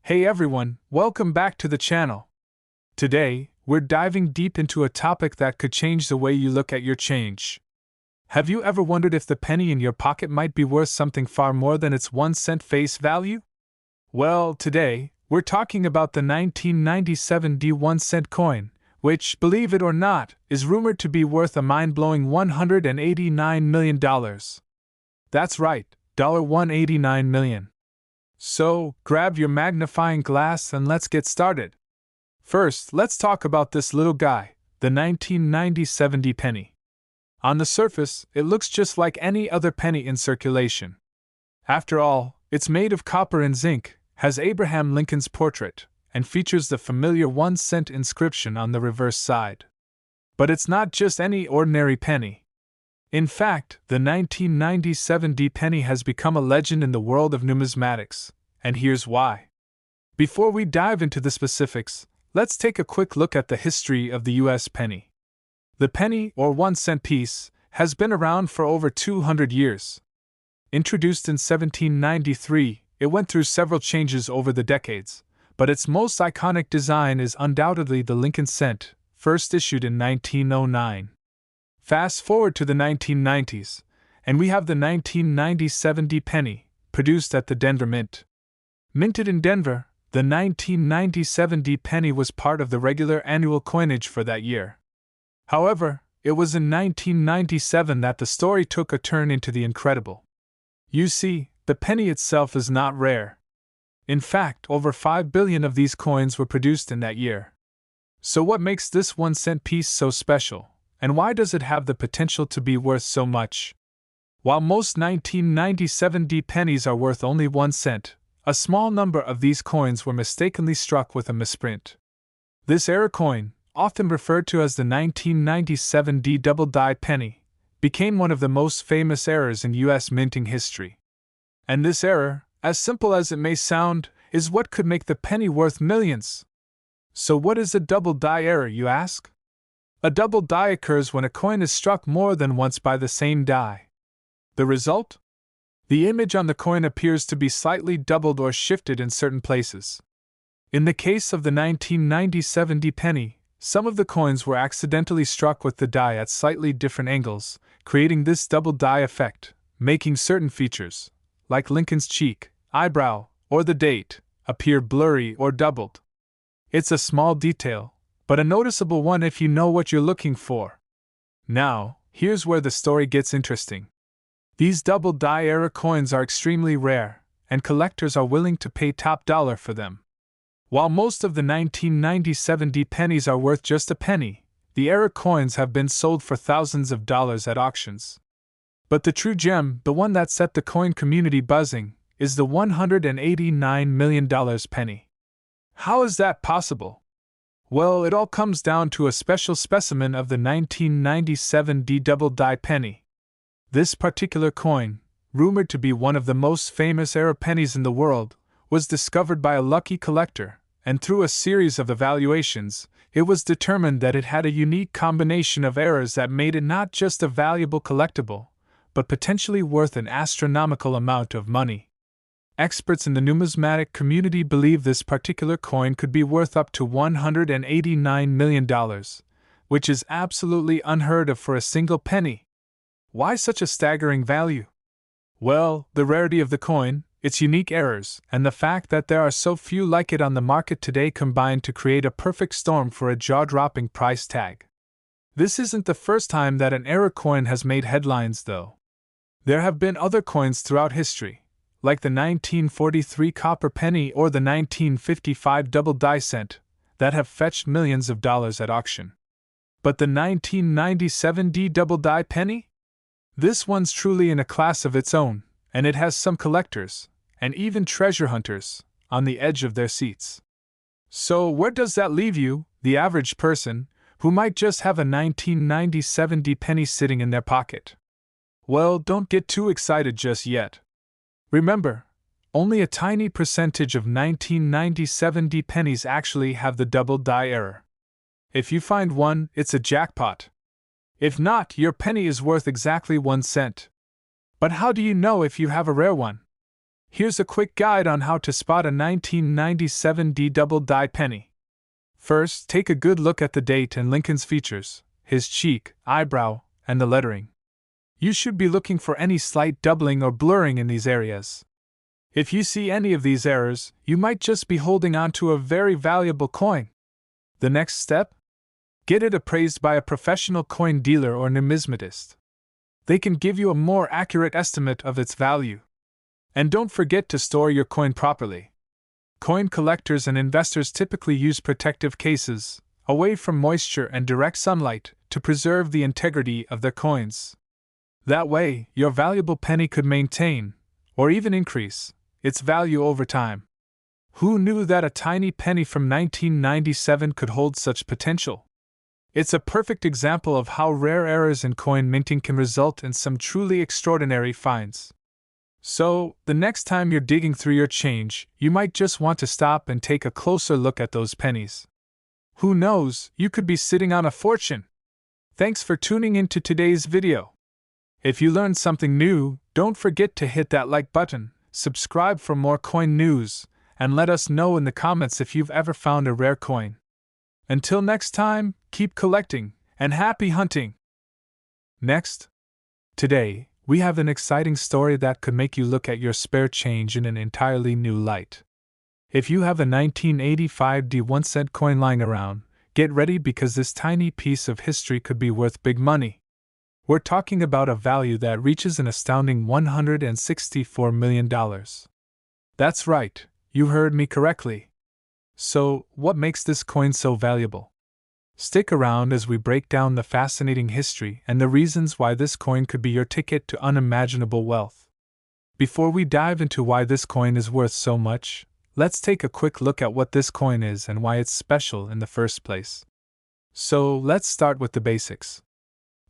Hey everyone, welcome back to the channel. Today, we're diving deep into a topic that could change the way you look at your change. Have you ever wondered if the penny in your pocket might be worth something far more than its 1 cent face value? Well, today, we're talking about the 1997 D1 cent coin, which, believe it or not, is rumored to be worth a mind-blowing $189 million. That's right, $189 million. So, grab your magnifying glass and let's get started. First, let's talk about this little guy, the 1997 D penny. On the surface, it looks just like any other penny in circulation. After all, it's made of copper and zinc, has Abraham Lincoln's portrait, and features the familiar 1 cent inscription on the reverse side. But it's not just any ordinary penny. In fact, the 1997 D penny has become a legend in the world of numismatics, and here's why. Before we dive into the specifics, let's take a quick look at the history of the US penny. The penny, or 1 cent piece, has been around for over 200 years. Introduced in 1793, it went through several changes over the decades, but its most iconic design is undoubtedly the Lincoln cent, first issued in 1909. Fast forward to the 1990s, and we have the 1997 D penny, produced at the Denver Mint. Minted in Denver, the 1997 D penny was part of the regular annual coinage for that year. However, it was in 1997 that the story took a turn into the incredible. You see, the penny itself is not rare. In fact, over 5 billion of these coins were produced in that year. So what makes this 1 cent piece so special? And why does it have the potential to be worth so much? While most 1997 D pennies are worth only 1 cent, a small number of these coins were mistakenly struck with a misprint. This error coin, often referred to as the 1997 D double die penny, became one of the most famous errors in US minting history. And this error, as simple as it may sound, is what could make the penny worth millions. So what is a double die error, you ask? A double die occurs when a coin is struck more than once by the same die. The result? The image on the coin appears to be slightly doubled or shifted in certain places. In the case of the 1997 D penny, some of the coins were accidentally struck with the die at slightly different angles, creating this double die effect, making certain features, like Lincoln's cheek, eyebrow, or the date, appear blurry or doubled. It's a small detail, but a noticeable one if you know what you're looking for. Now, here's where the story gets interesting. These double die error coins are extremely rare, and collectors are willing to pay top dollar for them. While most of the 1997 D pennies are worth just a penny, the error coins have been sold for thousands of dollars at auctions. But the true gem, the one that set the coin community buzzing, is the $189 million penny. How is that possible? Well, it all comes down to a special specimen of the 1997 D double die penny. This particular coin, rumored to be one of the most famous error pennies in the world, was discovered by a lucky collector, and through a series of evaluations, it was determined that it had a unique combination of errors that made it not just a valuable collectible, but potentially worth an astronomical amount of money. Experts in the numismatic community believe this particular coin could be worth up to $189 million, which is absolutely unheard of for a single penny. Why such a staggering value? Well, the rarity of the coin, its unique errors, and the fact that there are so few like it on the market today combine to create a perfect storm for a jaw-dropping price tag. This isn't the first time that an error coin has made headlines, though. There have been other coins throughout history, like the 1943 copper penny or the 1955 double die cent, that have fetched millions of dollars at auction. But the 1997 D double die penny? This one's truly in a class of its own, and it has some collectors, and even treasure hunters, on the edge of their seats. So where does that leave you, the average person, who might just have a 1997 D penny sitting in their pocket? Well, don't get too excited just yet. Remember, only a tiny percentage of 1997 D pennies actually have the double die error. If you find one, it's a jackpot. If not, your penny is worth exactly 1 cent. But how do you know if you have a rare one? Here's a quick guide on how to spot a 1997 D double die penny. First, take a good look at the date and Lincoln's features, his cheek, eyebrow, and the lettering. You should be looking for any slight doubling or blurring in these areas. If you see any of these errors, you might just be holding on to a very valuable coin. The next step? Get it appraised by a professional coin dealer or numismatist. They can give you a more accurate estimate of its value. And don't forget to store your coin properly. Coin collectors and investors typically use protective cases, away from moisture and direct sunlight, to preserve the integrity of their coins. That way, your valuable penny could maintain, or even increase, its value over time. Who knew that a tiny penny from 1997 could hold such potential? It's a perfect example of how rare errors in coin minting can result in some truly extraordinary finds. So, the next time you're digging through your change, you might just want to stop and take a closer look at those pennies. Who knows, you could be sitting on a fortune. Thanks for tuning into today's video. If you learned something new, don't forget to hit that like button, subscribe for more coin news, and let us know in the comments if you've ever found a rare coin. Until next time, keep collecting, and happy hunting! Next. Today, we have an exciting story that could make you look at your spare change in an entirely new light. If you have a 1985 D1 coin lying around, get ready because this tiny piece of history could be worth big money. We're talking about a value that reaches an astounding $164 million. That's right, you heard me correctly. So, what makes this coin so valuable? Stick around as we break down the fascinating history and the reasons why this coin could be your ticket to unimaginable wealth. Before we dive into why this coin is worth so much, let's take a quick look at what this coin is and why it's special in the first place. So, let's start with the basics.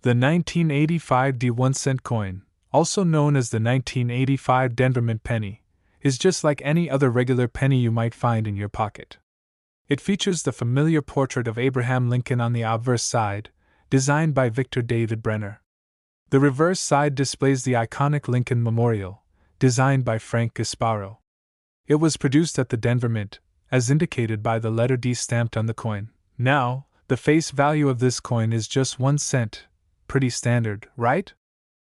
The 1985 D1 coin, also known as the 1985 Denver Mint penny, is just like any other regular penny you might find in your pocket. It features the familiar portrait of Abraham Lincoln on the obverse side, designed by Victor David Brenner. The reverse side displays the iconic Lincoln Memorial, designed by Frank Gasparo. It was produced at the Denver Mint, as indicated by the letter D stamped on the coin. Now, the face value of this coin is just 1 cent. Pretty standard, right?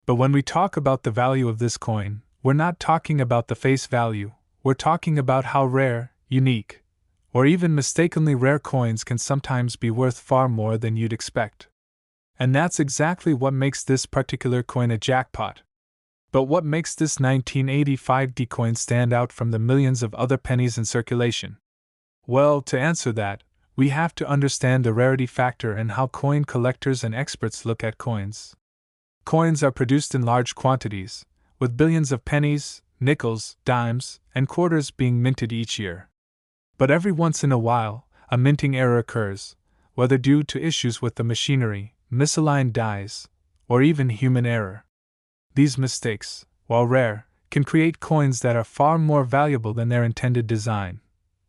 But when we talk about the value of this coin, we're not talking about the face value, we're talking about how rare, unique, or even mistakenly rare coins can sometimes be worth far more than you'd expect. And that's exactly what makes this particular coin a jackpot. But what makes this 1985 D coin stand out from the millions of other pennies in circulation? Well, to answer that, we have to understand the rarity factor and how coin collectors and experts look at coins. Coins are produced in large quantities, with billions of pennies, nickels, dimes, and quarters being minted each year. But every once in a while, a minting error occurs, whether due to issues with the machinery, misaligned dies, or even human error. These mistakes, while rare, can create coins that are far more valuable than their intended design.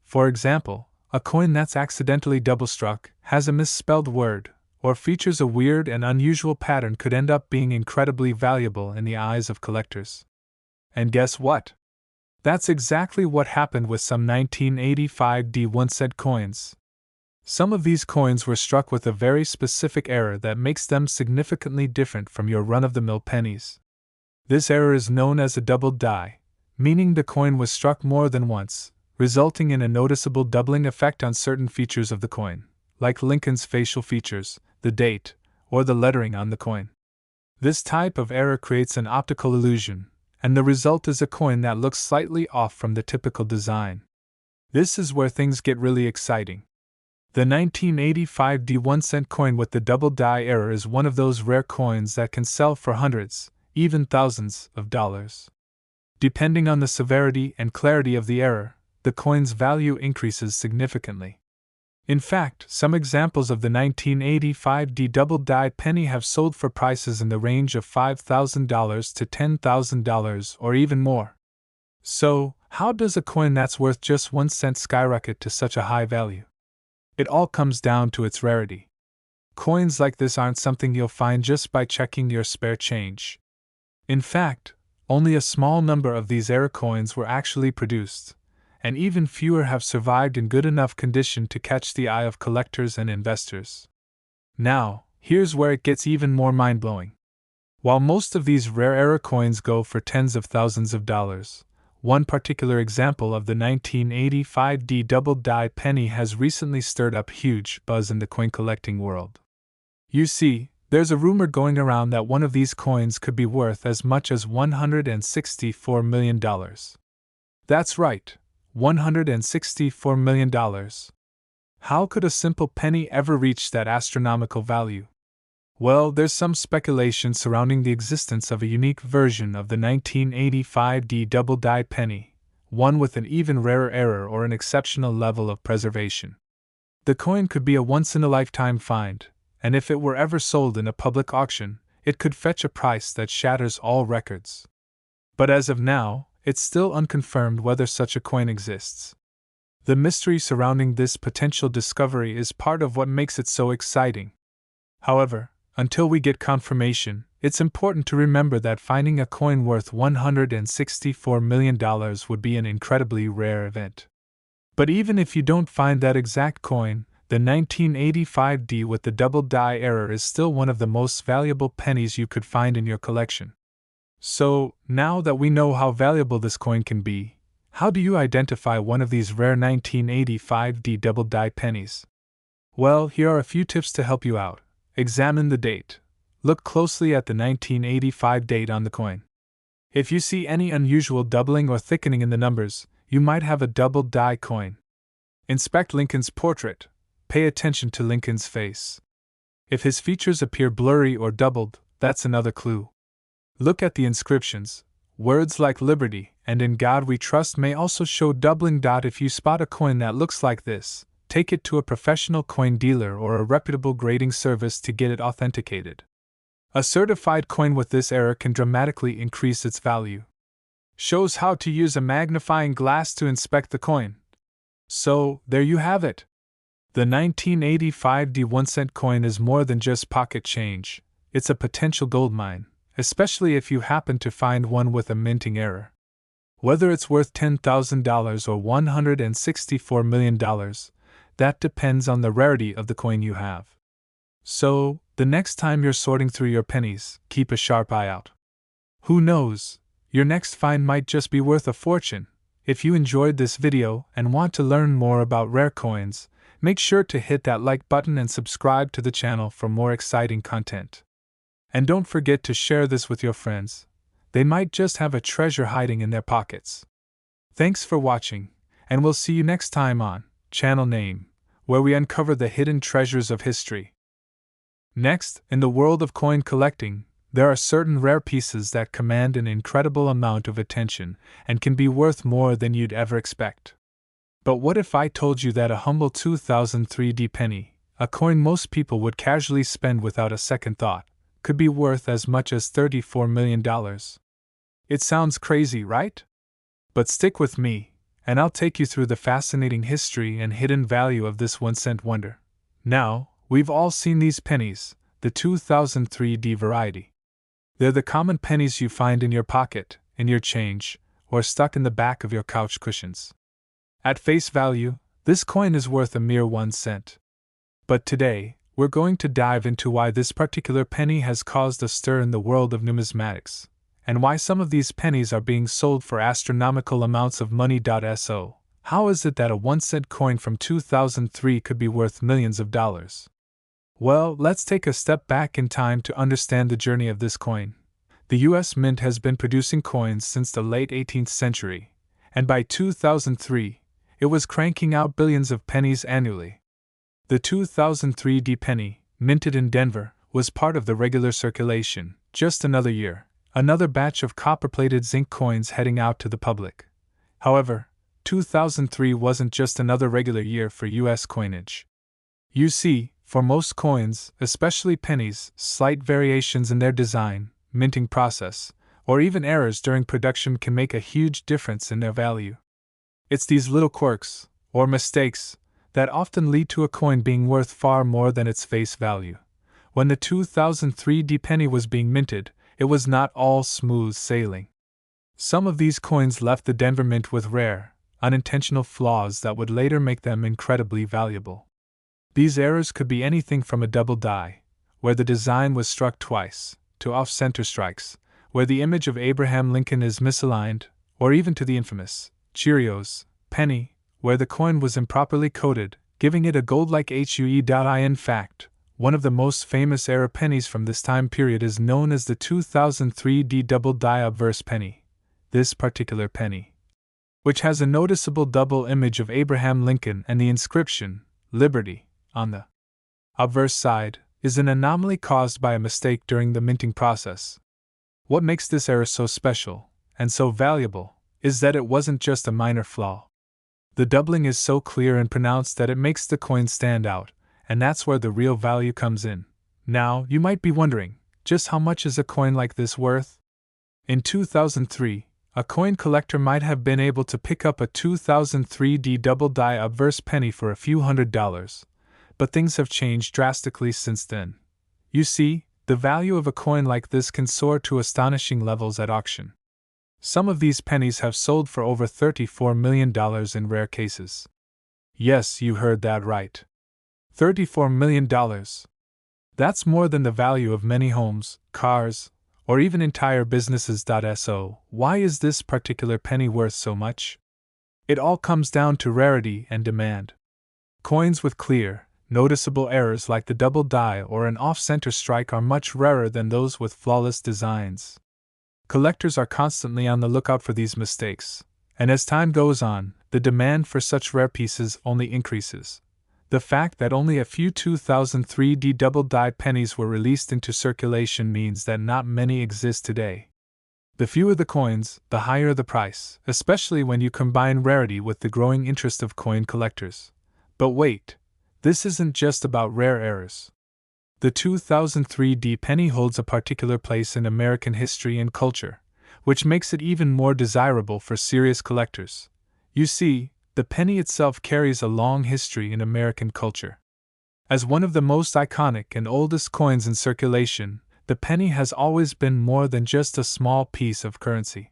For example, a coin that's accidentally double-struck, has a misspelled word, or features a weird and unusual pattern could end up being incredibly valuable in the eyes of collectors. And guess what? That's exactly what happened with some 1985 D1 coins. Some of these coins were struck with a very specific error that makes them significantly different from your run-of-the-mill pennies. This error is known as a double die, meaning the coin was struck more than once, resulting in a noticeable doubling effect on certain features of the coin, like Lincoln's facial features, the date, or the lettering on the coin. This type of error creates an optical illusion, and the result is a coin that looks slightly off from the typical design. This is where things get really exciting. The 1985 D1 coin with the double die error is one of those rare coins that can sell for hundreds, even thousands, of dollars. Depending on the severity and clarity of the error, the coin's value increases significantly. In fact, some examples of the 1985 D double die penny have sold for prices in the range of $5,000 to $10,000 or even more. So, how does a coin that's worth just 1 cent skyrocket to such a high value? It all comes down to its rarity. Coins like this aren't something you'll find just by checking your spare change. In fact, only a small number of these error coins were actually produced, and even fewer have survived in good enough condition to catch the eye of collectors and investors. Now, here's where it gets even more mind-blowing. While most of these rare error coins go for tens of thousands of dollars, one particular example of the 1985D double die penny has recently stirred up huge buzz in the coin collecting world. You see, there's a rumor going around that one of these coins could be worth as much as $164 million. That's right, $164 million. How could a simple penny ever reach that astronomical value? Well, there's some speculation surrounding the existence of a unique version of the 1985D double die penny, one with an even rarer error or an exceptional level of preservation. The coin could be a once-in-a-lifetime find, and if it were ever sold in a public auction, it could fetch a price that shatters all records. But as of now, it's still unconfirmed whether such a coin exists. The mystery surrounding this potential discovery is part of what makes it so exciting. However, until we get confirmation, it's important to remember that finding a coin worth $164 million would be an incredibly rare event. But even if you don't find that exact coin, the 1985D with the double die error is still one of the most valuable pennies you could find in your collection. So, now that we know how valuable this coin can be, how do you identify one of these rare 1985D double die pennies? Well, here are a few tips to help you out. Examine the date. Look closely at the 1985 date on the coin. If you see any unusual doubling or thickening in the numbers, you might have a double die coin. Inspect Lincoln's portrait. Pay attention to Lincoln's face. If his features appear blurry or doubled, that's another clue. Look at the inscriptions. Words like liberty and in God we trust may also show doubling. If you spot a coin that looks like this, take it to a professional coin dealer or a reputable grading service to get it authenticated. A certified coin with this error can dramatically increase its value. Shows how to use a magnifying glass to inspect the coin. So, there you have it. The 1985D 1-cent coin is more than just pocket change, it's a potential goldmine, especially if you happen to find one with a minting error. Whether it's worth $10,000 or $164 million, that depends on the rarity of the coin you have. So, the next time you're sorting through your pennies, keep a sharp eye out. Who knows, your next find might just be worth a fortune. If you enjoyed this video and want to learn more about rare coins, make sure to hit that like button and subscribe to the channel for more exciting content. And don't forget to share this with your friends. They might just have a treasure hiding in their pockets. Thanks for watching, and we'll see you next time on Channel Name, where we uncover the hidden treasures of history. Next, in the world of coin collecting, there are certain rare pieces that command an incredible amount of attention and can be worth more than you'd ever expect. But what if I told you that a humble 2003D penny, a coin most people would casually spend without a second thought, could be worth as much as $34 million? It sounds crazy, right? But stick with me, and I'll take you through the fascinating history and hidden value of this 1-cent wonder. Now, we've all seen these pennies, the 2003D variety. They're the common pennies you find in your pocket, in your change, or stuck in the back of your couch cushions. At face value, this coin is worth a mere 1 cent. But today, we're going to dive into why this particular penny has caused a stir in the world of numismatics, and why some of these pennies are being sold for astronomical amounts of money. So, how is it that a 1-cent coin from 2003 could be worth millions of dollars? Well, let's take a step back in time to understand the journey of this coin. The US Mint has been producing coins since the late 18th century, and by 2003, it was cranking out billions of pennies annually. The 2003D penny, minted in Denver, was part of the regular circulation, just another year, another batch of copper-plated zinc coins heading out to the public. However, 2003 wasn't just another regular year for US coinage. You see, for most coins, especially pennies, slight variations in their design, minting process, or even errors during production can make a huge difference in their value. It's these little quirks, or mistakes, that often lead to a coin being worth far more than its face value. When the 2003D penny was being minted, it was not all smooth sailing. Some of these coins left the Denver Mint with rare, unintentional flaws that would later make them incredibly valuable. These errors could be anything from a double die, where the design was struck twice, to off-center strikes, where the image of Abraham Lincoln is misaligned, or even to the infamous Cheerios penny, where the coin was improperly coated, giving it a gold-like hue. In fact, one of the most famous error pennies from this time period is known as the 2003 D double die obverse penny. This particular penny, which has a noticeable double image of Abraham Lincoln and the inscription, Liberty, on the obverse side, is an anomaly caused by a mistake during the minting process. What makes this error so special, and so valuable, is that it wasn't just a minor flaw. The doubling is so clear and pronounced that it makes the coin stand out, and that's where the real value comes in. Now, you might be wondering, just how much is a coin like this worth? In 2003, a coin collector might have been able to pick up a 2003 D double die obverse penny for a few $100s, but things have changed drastically since then. You see, the value of a coin like this can soar to astonishing levels at auction. Some of these pennies have sold for over $34 million in rare cases. Yes, you heard that right. $34 million. That's more than the value of many homes, cars, or even entire businesses. So, why is this particular penny worth so much? It all comes down to rarity and demand. Coins with clear, noticeable errors like the double die or an off-center strike are much rarer than those with flawless designs. Collectors are constantly on the lookout for these mistakes, and as time goes on, the demand for such rare pieces only increases. The fact that only a few 2003 D double die pennies were released into circulation means that not many exist today. The fewer the coins, the higher the price, especially when you combine rarity with the growing interest of coin collectors. But wait, this isn't just about rare errors. The 2003 D penny holds a particular place in American history and culture, which makes it even more desirable for serious collectors. You see, the penny itself carries a long history in American culture. As one of the most iconic and oldest coins in circulation, the penny has always been more than just a small piece of currency.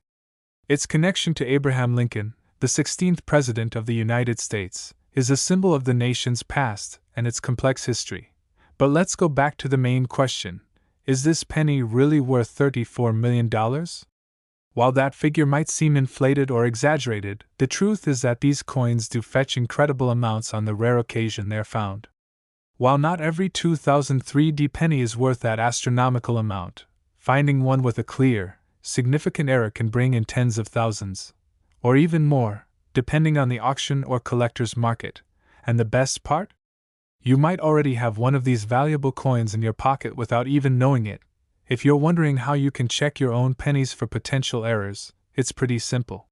Its connection to Abraham Lincoln, the 16th President of the United States, is a symbol of the nation's past and its complex history. But let's go back to the main question: is this penny really worth $34 million? While that figure might seem inflated or exaggerated, the truth is that these coins do fetch incredible amounts on the rare occasion they're found. While not every 2003 D penny is worth that astronomical amount, finding one with a clear, significant error can bring in tens of thousands, or even more, depending on the auction or collector's market. And the best part? You might already have one of these valuable coins in your pocket without even knowing it. If you're wondering how you can check your own pennies for potential errors, it's pretty simple.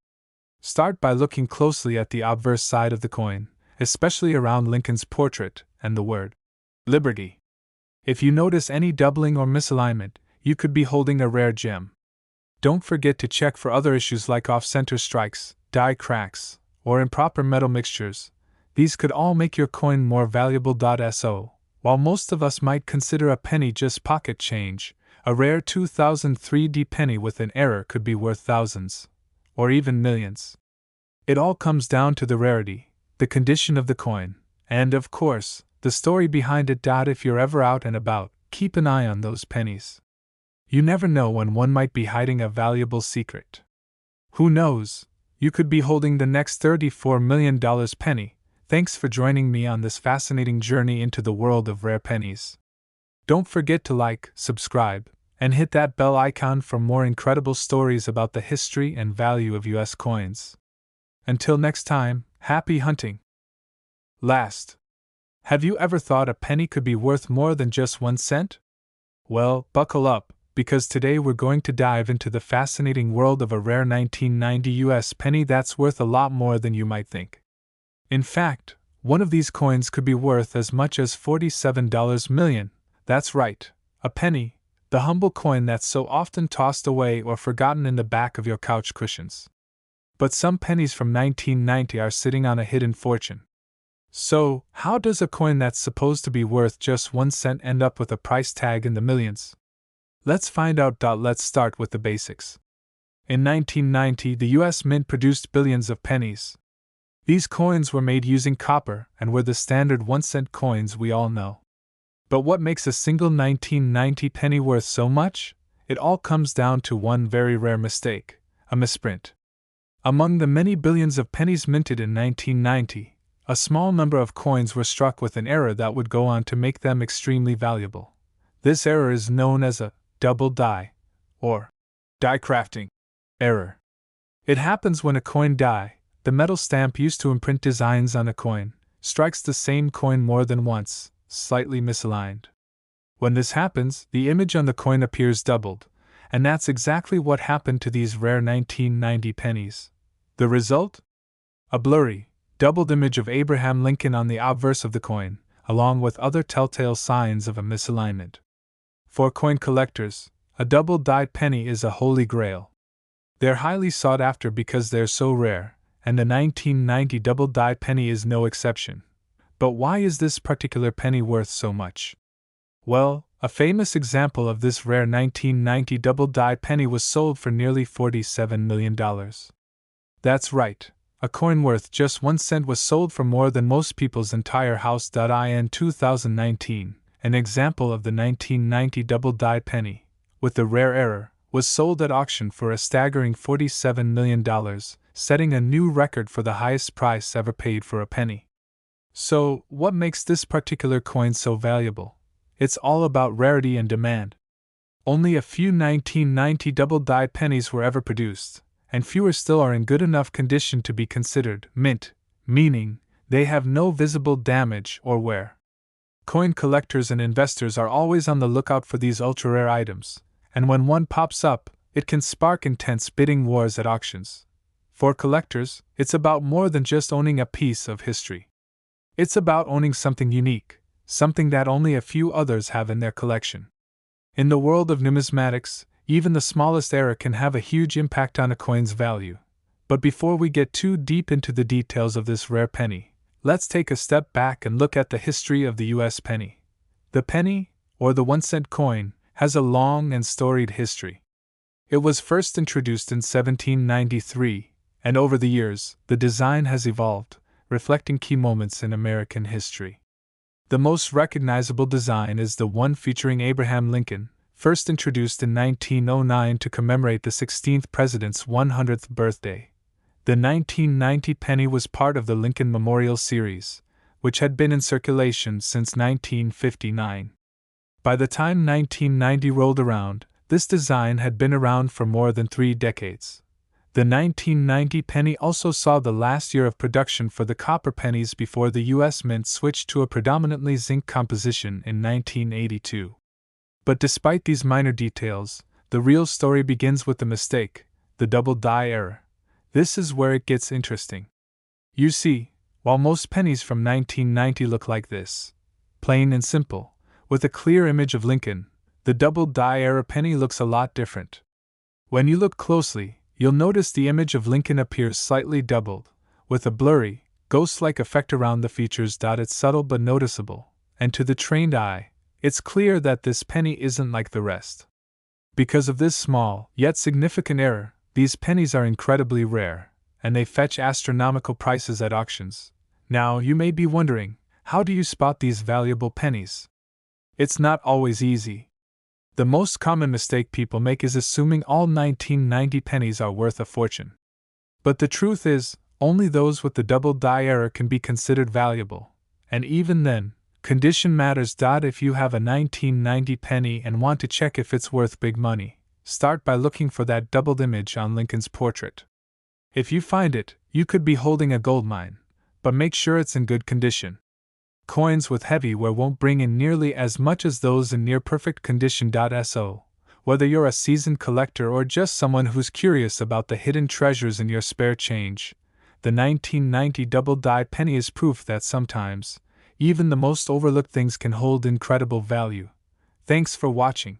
Start by looking closely at the obverse side of the coin, especially around Lincoln's portrait and the word Liberty. If you notice any doubling or misalignment, you could be holding a rare gem. Don't forget to check for other issues like off-center strikes, die cracks, or improper metal mixtures. These could all make your coin more valuable. So, while most of us might consider a penny just pocket change, a rare 2003 D penny with an error could be worth thousands, or even millions. It all comes down to the rarity, the condition of the coin, and, of course, the story behind it. If you're ever out and about, keep an eye on those pennies. You never know when one might be hiding a valuable secret. Who knows, you could be holding the next $34 million penny. Thanks for joining me on this fascinating journey into the world of rare pennies. Don't forget to like, subscribe, and hit that bell icon for more incredible stories about the history and value of US coins. Until next time, happy hunting! Last, have you ever thought a penny could be worth more than just 1 cent? Well, buckle up, because today we're going to dive into the fascinating world of a rare 1990 US penny that's worth a lot more than you might think. In fact, one of these coins could be worth as much as $47 million. That's right, a penny, the humble coin that's so often tossed away or forgotten in the back of your couch cushions. But some pennies from 1990 are sitting on a hidden fortune. So, how does a coin that's supposed to be worth just 1 cent end up with a price tag in the millions? Let's find out. Let's start with the basics. In 1990, the US Mint produced billions of pennies. These coins were made using copper and were the standard 1-cent coins we all know. But what makes a single 1990 penny worth so much? It all comes down to one very rare mistake: a misprint. Among the many billions of pennies minted in 1990, a small number of coins were struck with an error that would go on to make them extremely valuable. This error is known as a double die, or die crafting error. It happens when a coin die, the metal stamp used to imprint designs on a coin, strikes the same coin more than once, slightly misaligned. When this happens, the image on the coin appears doubled, and that's exactly what happened to these rare 1990 pennies. The result? A blurry, doubled image of Abraham Lincoln on the obverse of the coin, along with other telltale signs of a misalignment. For coin collectors, a double-dyed penny is a holy grail. They're highly sought after because they're so rare, and the 1990 double-dyed penny is no exception. But why is this particular penny worth so much? Well, a famous example of this rare 1990 double-dyed penny was sold for nearly $47 million. That's right, a coin worth just 1 cent was sold for more than most people's entire house. In 2019, an example of the 1990 double-dyed penny, with the rare error, was sold at auction for a staggering $47 million, setting a new record for the highest price ever paid for a penny. So, what makes this particular coin so valuable? It's all about rarity and demand. Only a few 1990 double-dyed pennies were ever produced, and fewer still are in good enough condition to be considered mint, meaning they have no visible damage or wear. Coin collectors and investors are always on the lookout for these ultra-rare items, and when one pops up, it can spark intense bidding wars at auctions. For collectors, it's about more than just owning a piece of history. It's about owning something unique, something that only a few others have in their collection. In the world of numismatics, even the smallest error can have a huge impact on a coin's value. But before we get too deep into the details of this rare penny, let's take a step back and look at the history of the US penny. The penny, or the 1-cent coin, has a long and storied history. It was first introduced in 1793, and over the years, the design has evolved, reflecting key moments in American history. The most recognizable design is the one featuring Abraham Lincoln, first introduced in 1909 to commemorate the 16th president's 100th birthday. The 1990 penny was part of the Lincoln Memorial Series, which had been in circulation since 1959. By the time 1990 rolled around, this design had been around for more than 3 decades. The 1990 penny also saw the last year of production for the copper pennies before the US Mint switched to a predominantly zinc composition in 1982. But despite these minor details, the real story begins with the mistake, the double die error. This is where it gets interesting. You see, while most pennies from 1990 look like this, plain and simple, with a clear image of Lincoln, the double die error penny looks a lot different. When you look closely, you'll notice the image of Lincoln appears slightly doubled, with a blurry, ghost-like effect around the features. It's subtle but noticeable, and to the trained eye, it's clear that this penny isn't like the rest. Because of this small, yet significant error, these pennies are incredibly rare, and they fetch astronomical prices at auctions. Now, you may be wondering, how do you spot these valuable pennies? It's not always easy. The most common mistake people make is assuming all 1990 pennies are worth a fortune. But the truth is, only those with the double die error can be considered valuable, and even then, condition matters. If you have a 1990 penny and want to check if it's worth big money, start by looking for that doubled image on Lincoln's portrait. If you find it, you could be holding a gold mine, but make sure it's in good condition. Coins with heavy wear won't bring in nearly as much as those in near-perfect condition. So, whether you're a seasoned collector or just someone who's curious about the hidden treasures in your spare change, the 1990 double-die penny is proof that sometimes, even the most overlooked things can hold incredible value. Thanks for watching.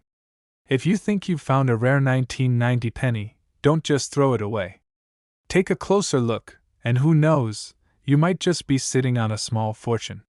If you think you've found a rare 1990 penny, don't just throw it away. Take a closer look, and who knows, you might just be sitting on a small fortune.